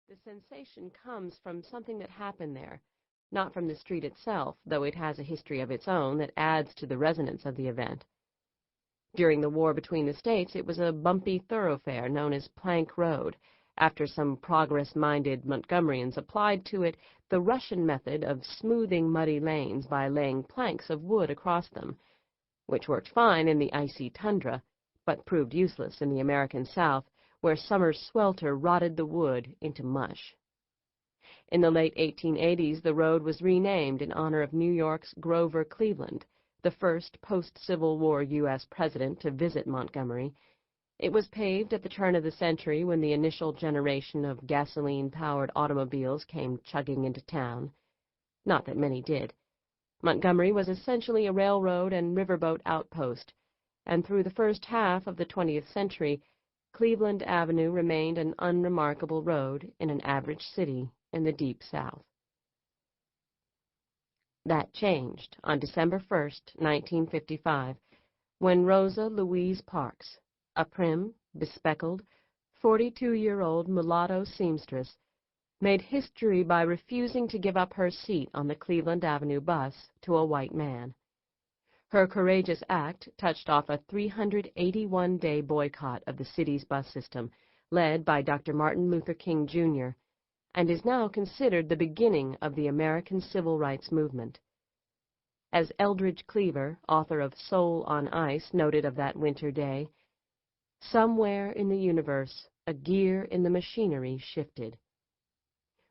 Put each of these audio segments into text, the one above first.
The sensation comes from something that happened there, not from the street itself, though it has a history of its own that adds to the resonance of the event. During the war between the states, it was a bumpy thoroughfare known as Plank Road, after some progress-minded Montgomeryans applied to it the Russian method of smoothing muddy lanes by laying planks of wood across them, which worked fine in the icy tundra, but proved useless in the American South, where summer's swelter rotted the wood into mush. In the late 1880s, the road was renamed in honor of New York's Grover Cleveland, the first post-Civil War U.S. president to visit Montgomery. It was paved at the turn of the century when the initial generation of gasoline-powered automobiles came chugging into town. Not that many did. Montgomery was essentially a railroad and riverboat outpost, and through the first half of the 20th century, Cleveland Avenue remained an unremarkable road in an average city in the Deep South. That changed on December 1st, 1955, when Rosa Louise Parks, a prim, bespectacled, 42-year-old mulatto seamstress, made history by refusing to give up her seat on the Cleveland Avenue bus to a white man. Her courageous act touched off a 381-day boycott of the city's bus system, led by Dr. Martin Luther King, Jr., and is now considered the beginning of the American Civil Rights Movement. As Eldridge Cleaver, author of Soul on Ice, noted of that winter day, "Somewhere in the universe, a gear in the machinery shifted."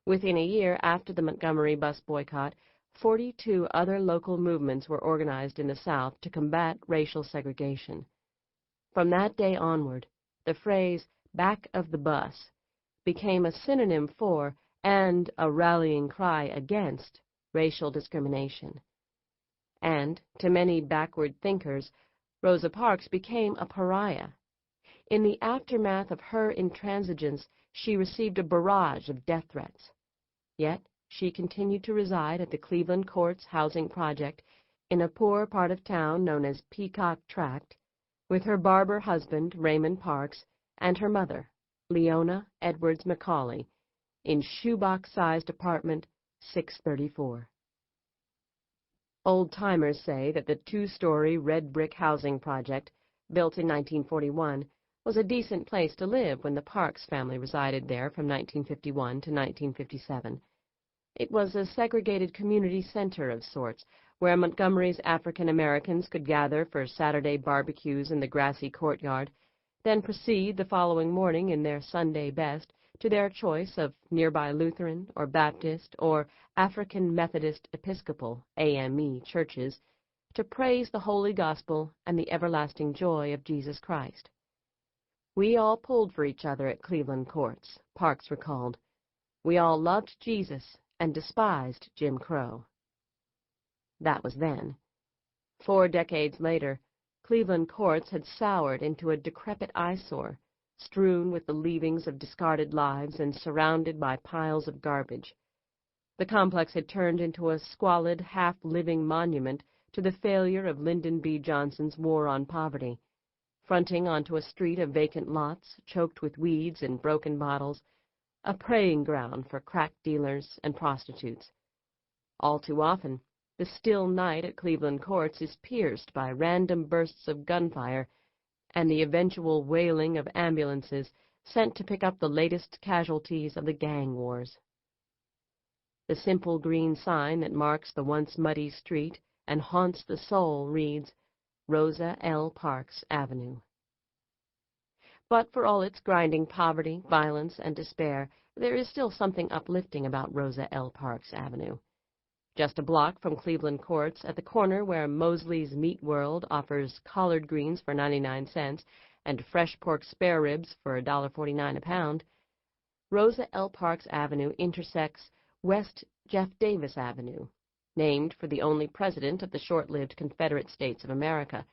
Within a year after the Montgomery bus boycott, 42 other local movements were organized in the South to combat racial segregation. From that day onward, the phrase "back of the bus" became a synonym for and a rallying cry against racial discrimination. And, to many backward thinkers, Rosa Parks became a pariah. In the aftermath of her intransigence, she received a barrage of death threats. Yet, she continued to reside at the Cleveland Courts Housing Project in a poor part of town known as Peacock Tract, with her barber husband, Raymond Parks, and her mother, Leona Edwards Macaulay, in shoebox-sized apartment 634. Old-timers say that the two-story red-brick housing project, built in 1941, was a decent place to live when the Parks family resided there from 1951 to 1957. It was a segregated community center of sorts, where Montgomery's African Americans could gather for Saturday barbecues in the grassy courtyard, then proceed the following morning in their Sunday best to their choice of nearby Lutheran or Baptist or African Methodist Episcopal AME churches to praise the Holy Gospel and the everlasting joy of Jesus Christ. "We all pulled for each other at Cleveland Courts," Parks recalled. "We all loved Jesus and despised Jim Crow." That was then. 4 decades later, Cleveland Courts had soured into a decrepit eyesore, strewn with the leavings of discarded lives and surrounded by piles of garbage. The complex had turned into a squalid, half-living monument to the failure of Lyndon B. Johnson's War on Poverty, fronting onto a street of vacant lots choked with weeds and broken bottles, a preying ground for crack dealers and prostitutes. All too often, the still night at Cleveland Courts is pierced by random bursts of gunfire and the eventual wailing of ambulances sent to pick up the latest casualties of the gang wars. The simple green sign that marks the once muddy street and haunts the soul reads, Rosa L. Parks Avenue. But for all its grinding poverty, violence, and despair, there is still something uplifting about Rosa L. Parks Avenue. Just a block from Cleveland Courts, at the corner where Mosley's Meat World offers collard greens for 99 cents and fresh pork spare ribs for $1.49 a pound, Rosa L. Parks Avenue intersects West Jeff Davis Avenue, named for the only president of the short-lived Confederate States of America,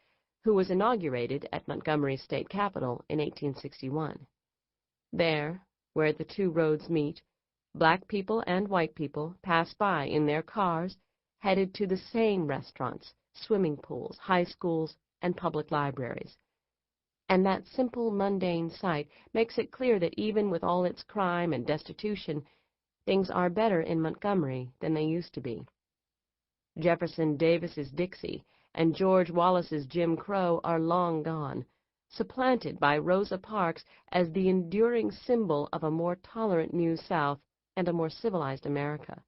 who was inaugurated at Montgomery's state capitol in 1861. There, where the two roads meet, black people and white people pass by in their cars, headed to the same restaurants, swimming pools, high schools, and public libraries. And that simple, mundane sight makes it clear that even with all its crime and destitution, things are better in Montgomery than they used to be. Jefferson Davis's Dixie and George Wallace's Jim Crow are long gone, supplanted by Rosa Parks as the enduring symbol of a more tolerant New South and a more civilized America.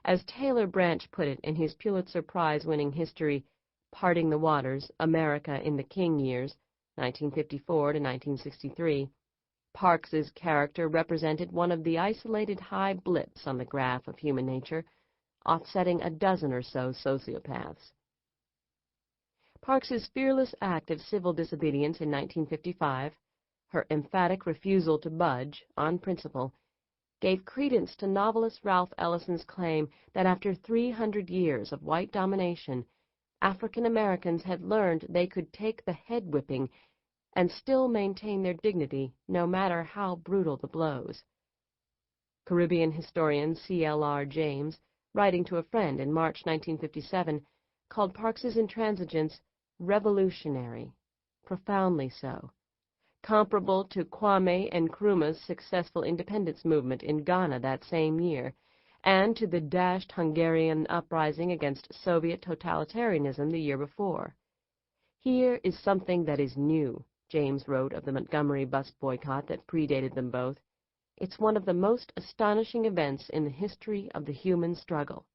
As Taylor Branch put it in his Pulitzer Prize-winning history, Parting the Waters, America in the King Years, 1954 to 1963, Parks's character represented one of the isolated high blips on the graph of human nature, offsetting a dozen or so sociopaths. Parks's fearless act of civil disobedience in 1955, her emphatic refusal to budge on principle, gave credence to novelist Ralph Ellison's claim that after 300 years of white domination, African Americans had learned they could take the head whipping and still maintain their dignity no matter how brutal the blows. Caribbean historian C.L.R. James, writing to a friend in March 1957, called Parks's intransigence revolutionary, profoundly so, comparable to Kwame Nkrumah's successful independence movement in Ghana that same year, and to the dashed Hungarian uprising against Soviet totalitarianism the year before. Here is something that is new, James wrote of the Montgomery bus boycott that predated them both. It's one of the most astonishing events in the history of the human struggle.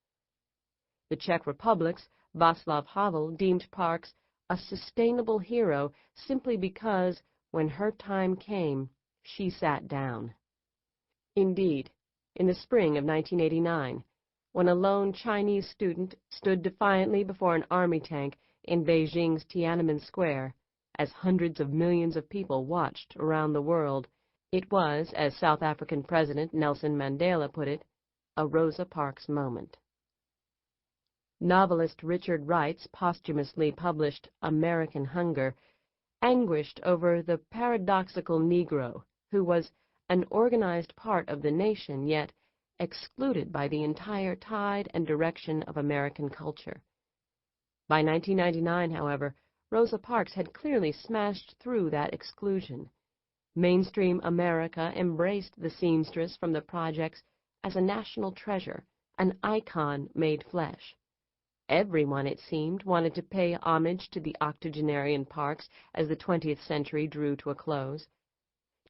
The Czech Republic's Václav Havel deemed Parks a sustainable hero simply because, when her time came, she sat down. Indeed, in the spring of 1989, when a lone Chinese student stood defiantly before an army tank in Beijing's Tiananmen Square, as hundreds of millions of people watched around the world, it was, as South African President Nelson Mandela put it, a Rosa Parks moment. Novelist Richard Wright's posthumously published American Hunger anguished over the paradoxical Negro who was an organized part of the nation, yet excluded by the entire tide and direction of American culture. By 1999, however, Rosa Parks had clearly smashed through that exclusion. Mainstream America embraced the seamstress from the projects as a national treasure, an icon made flesh. Everyone, it seemed, wanted to pay homage to the octogenarian Parks as the 20th century drew to a close.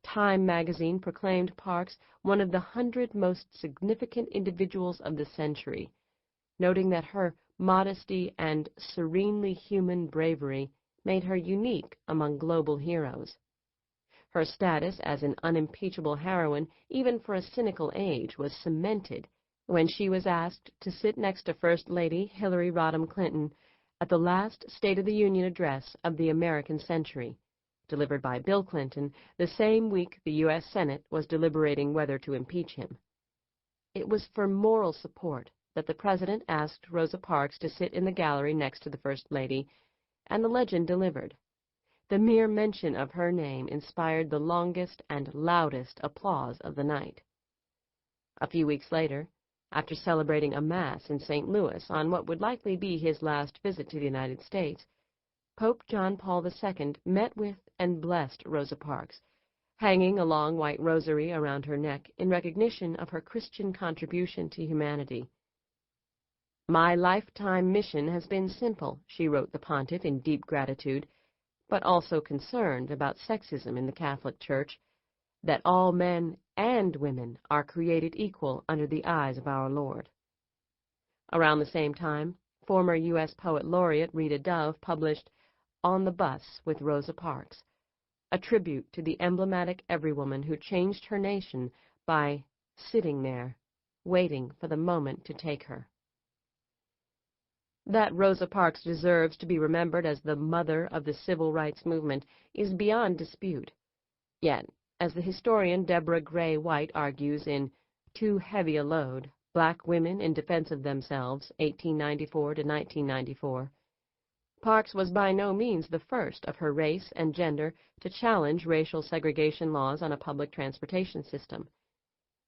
Time magazine proclaimed Parks one of the 100 most significant individuals of the century, noting that her modesty and serenely human bravery made her unique among global heroes. Her status as an unimpeachable heroine, even for a cynical age, was cemented when she was asked to sit next to First Lady Hillary Rodham Clinton at the last State of the Union address of the American century, delivered by Bill Clinton the same week the U.S. Senate was deliberating whether to impeach him. It was for moral support that the President asked Rosa Parks to sit in the gallery next to the First Lady, and the legend delivered. The mere mention of her name inspired the longest and loudest applause of the night. A few weeks later, after celebrating a Mass in St. Louis on what would likely be his last visit to the United States, Pope John Paul II met with and blessed Rosa Parks, hanging a long white rosary around her neck in recognition of her Christian contribution to humanity. "My lifetime mission has been simple," she wrote the pontiff in deep gratitude, but also concerned about sexism in the Catholic Church, that all men and women are created equal under the eyes of our Lord. Around the same time, former U.S. Poet Laureate Rita Dove published On the Bus with Rosa Parks, a tribute to the emblematic everywoman who changed her nation by sitting there, waiting for the moment to take her. That Rosa Parks deserves to be remembered as the mother of the civil rights movement is beyond dispute. Yet, as the historian Deborah Gray White argues in Too Heavy a Load, Black Women in Defense of Themselves, 1894 to 1994, Parks was by no means the first of her race and gender to challenge racial segregation laws on a public transportation system.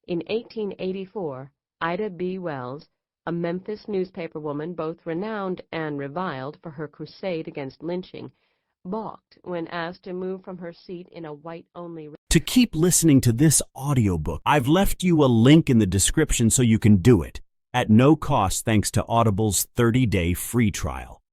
In 1884, Ida B. Wells, a Memphis newspaper woman both renowned and reviled for her crusade against lynching, balked when asked to move from her seat in a white-only. To keep listening to this audiobook, I've left you a link in the description so you can do it, at no cost thanks to Audible's 30-day free trial.